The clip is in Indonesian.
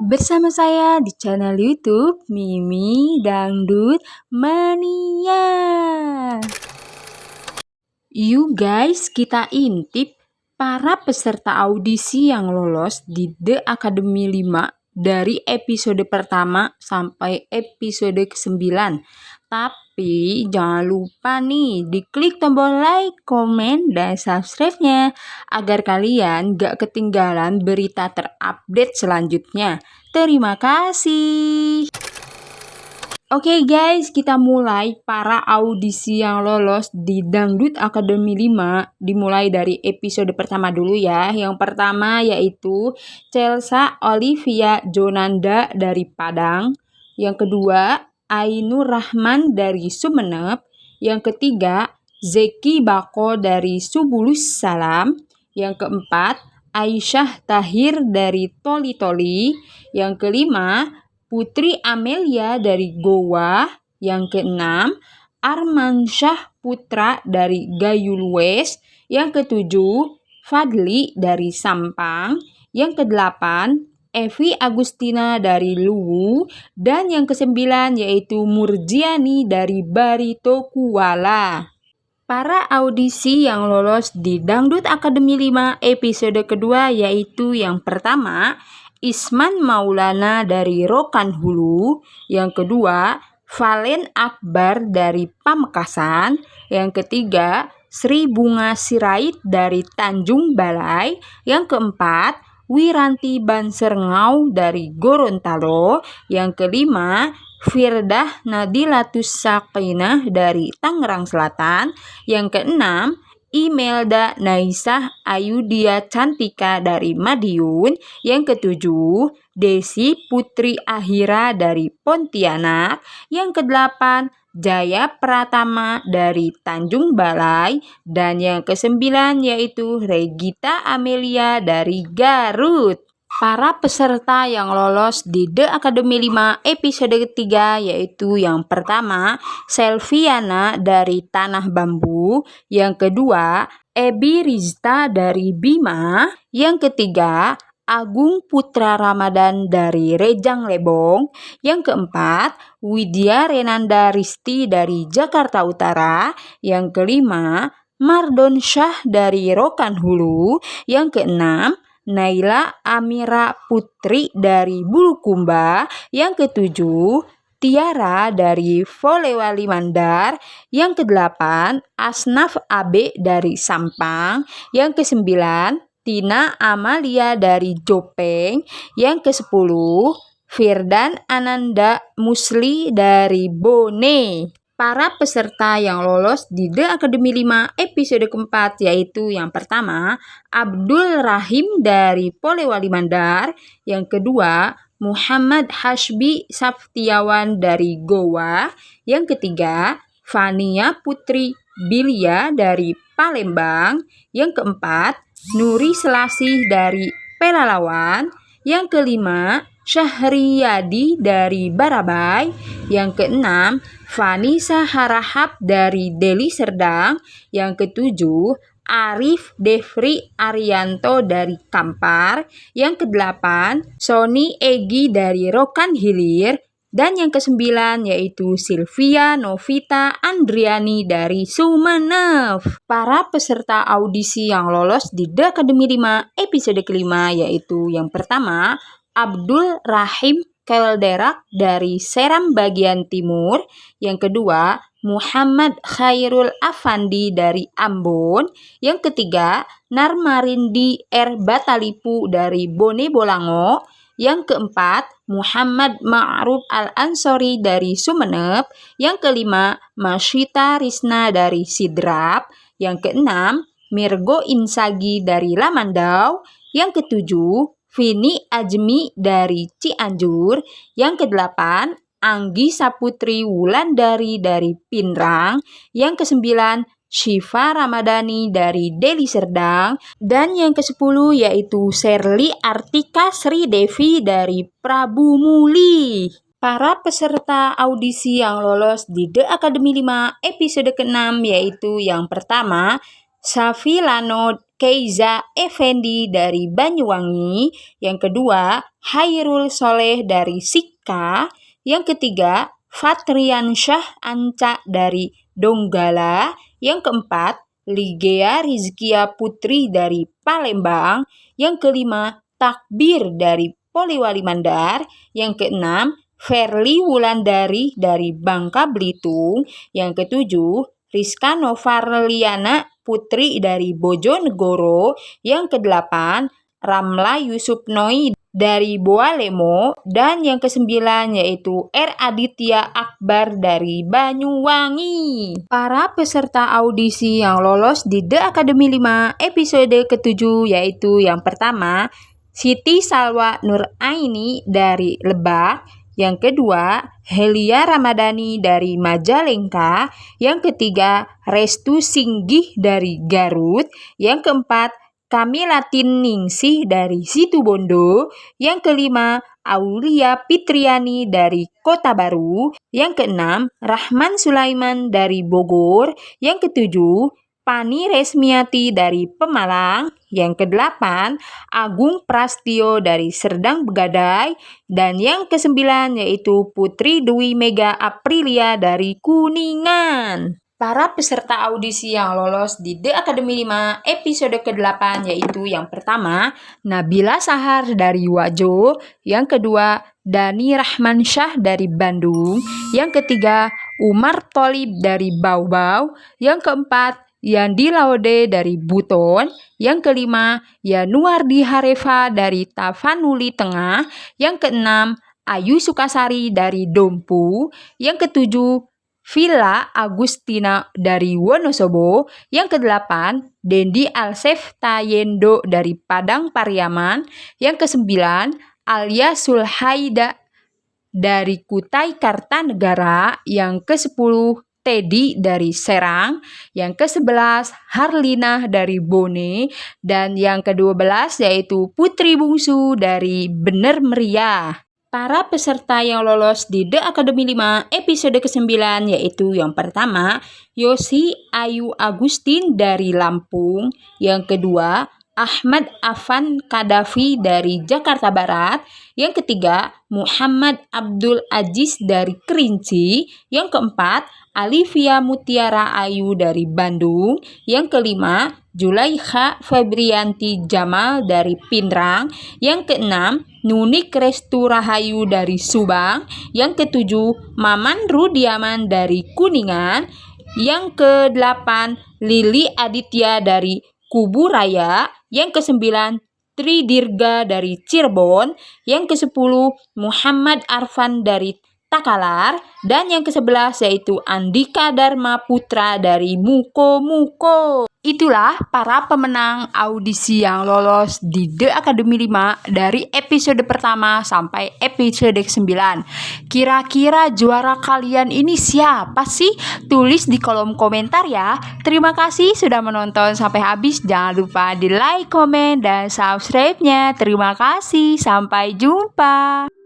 bersama saya di channel YouTube Mimi Dangdut Mania. Yuk guys, kita intip para peserta audisi yang lolos di The Academy 5 dari episode pertama sampai episode ke-9. Tapi jangan lupa nih diklik tombol like, komen, dan subscribe-nya agar kalian gak ketinggalan berita terupdate selanjutnya. Terima kasih. Oke guys, kita mulai para audisi yang lolos di Dangdut Academy 5. Dimulai dari episode pertama dulu ya. Yang pertama yaitu Chelsea Olivia Jonanda dari Padang. Yang kedua, Ainur Rahman dari Sumeneb. Yang ketiga, Zeki Bako dari Subulus Salam. Yang keempat, Aisyah Tahir dari Toli Toli. Yang kelima, Putri Amelia dari Goa. Yang keenam, Armansyah Putra dari Gayulwes. Yang ketujuh, Fadli dari Sampang. Yang kedelapan, Evi Agustina dari Luwu. Dan yang kesembilan yaitu Murjiani dari Barito Kuala. Para audisi yang lolos di Dangdut Academy 5 episode kedua yaitu yang pertama, Isman Maulana dari Rokan Hulu. Yang kedua, Valen Akbar dari Pamekasan. Yang ketiga, Sri Bunga Sirait dari Tanjung Balai. Yang keempat, Wiranti Banserngau dari Gorontalo. Yang kelima, Firdah Nadilatus Sakinah dari Tangerang Selatan. Yang keenam, Imelda Naisah Ayudia Cantika dari Madiun. Yang ketujuh, Desi Putri Ahira dari Pontianak. Yang kedelapan, Jaya Pratama dari Tanjung Balai. Dan yang kesembilan yaitu Regita Amelia dari Garut. Para peserta yang lolos di The Academy 5 episode ketiga yaitu yang pertama, Selviana dari Tanah Bambu. Yang kedua, Ebi Rizta dari Bima. Yang ketiga, Agung Putra Ramadan dari Rejang Lebong. Yang keempat, Widya Renanda Risti dari Jakarta Utara. Yang kelima, Mardon Syah dari Rokan Hulu. Yang keenam, Naila Amira Putri dari Bulukumba. Yang ketujuh, Tiara dari Polewali Mandar. Yang kedelapan, Asnaf Abe dari Sampang. Yang kesembilan, Tina Amalia dari Jopeng. Yang ke-10, Firdan Ananda Musli dari Bone. Para peserta yang lolos di The Academy 5 episode keempat yaitu yang pertama, Abdul Rahim dari Polewali Mandar. Yang kedua, Muhammad Hasbi Saftiawan dari Goa. Yang ketiga, Fania Putri Bilia dari Palembang. Yang keempat, Nuri Selasih dari Pelalawan. Yang kelima, Syahriyadi dari Barabai. Yang keenam, Vanessa Harahap dari Deli Serdang. Yang ketujuh, Arif Devri Arianto dari Kampar. Yang kedelapan, Sony Egi dari Rokan Hilir. Dan yang kesembilan yaitu Sylvia Novita Andriani dari Sumeneb. Para peserta audisi yang lolos di The Academy 5 episode kelima yaitu yang pertama, Abdul Rahim Kelderak dari Seram bagian timur. Yang kedua, Muhammad Khairul Afandi dari Ambon. Yang ketiga, Narmarindi R. Batalipu dari Bone Bolango. Yang keempat, Muhammad Ma'ruf Al-Ansori dari Sumeneb. Yang kelima, Masyita Risna dari Sidrap. Yang keenam, Mirgo Insagi dari Lamandau. Yang ketujuh, Vini Ajmi dari Cianjur. Yang kedelapan, Anggi Saputri Wulandari dari Pinrang. Yang kesembilan, Syifa Ramadhani dari Deli Serdang. Dan yang ke-10 yaitu Sherly Artika Sri Devi dari Prabu Muli. Para peserta audisi yang lolos di The Academy 5 episode ke-6 yaitu yang pertama, Safilano Keiza Effendi dari Banyuwangi, yang kedua Hairul Soleh dari Sika, yang ketiga Fatriansyah Anca dari Donggala, yang keempat Ligea Rizkia Putri dari Palembang, yang kelima Takbir dari Poliwali Mandar, yang keenam Verly Wulandari dari Bangka Belitung, yang ketujuh Rizka Novarliana Putri dari Bojonegoro, yang kedelapan Ramla Yusupnoi dari Boalemo, dan yang kesembilan yaitu R. Aditya Akbar dari Banyuwangi. Para peserta audisi yang lolos di The Academy 5 episode ke-7 yaitu yang pertama Siti Salwa Nuraini dari Lebak, yang kedua Helia Ramadhani dari Majalengka, yang ketiga Restu Singgih dari Garut, yang keempat Kamilatin Ningsih dari Situbondo, yang kelima Aulia Fitriani dari Kota Baru, yang keenam Rahman Sulaiman dari Bogor, yang ketujuh Pani Resmiati dari Pemalang, yang kedelapan Agung Prastio dari Serdang Begadai, dan yang kesembilan yaitu Putri Dwi Mega Aprilia dari Kuningan. Para peserta audisi yang lolos di The Academy 5 episode ke-8 yaitu yang pertama Nabila Sahar dari Wajo, yang kedua Dani Rahmansyah dari Bandung, yang ketiga Umar Tholib dari Baubau, yang keempat Yandi Laude dari Buton, yang kelima Yanuardi Harefa dari Tapanuli Tengah, yang keenam Ayu Sukasari dari Dompu, yang ketujuh Villa Agustina dari Wonosobo, yang kedelapan Dendi Alsef Tayendo dari Padang Pariaman, yang kesembilan Alia Sulhaida dari Kutai Kartanegara, yang ke-10 Teddy dari Serang, yang ke-11 Harlina dari Bone, dan yang ke-12 yaitu Putri Bungsu dari Bener Meriah. Para peserta yang lolos di The Academy 5 episode ke-9 yaitu yang pertama Yosi Ayu Agustin dari Lampung, yang kedua Ahmad Afan Kadafi dari Jakarta Barat, yang ketiga Muhammad Abdul Aziz dari Kerinci, yang keempat Alivia Mutiara Ayu dari Bandung, yang kelima Julaikha Febrianti Jamal dari Pinrang, yang keenam Nunik Restu Rahayu dari Subang, yang ketujuh Maman Rudiaman dari Kuningan, yang kedelapan Lili Aditya dari Kubu Raya, yang ke-9 Tri Dirga dari Cirebon, yang ke-10 Muhammad Arfan dari Takalar, dan yang ke-11 yaitu Andika Dharma Putra dari Muko. Itulah para pemenang audisi yang lolos di The Academy 5 dari episode pertama sampai episode ke-9. Kira-kira juara kalian ini siapa sih? Tulis di kolom komentar ya. Terima kasih sudah menonton sampai habis. Jangan lupa di like, komen, dan subscribe-nya. Terima kasih. Sampai jumpa.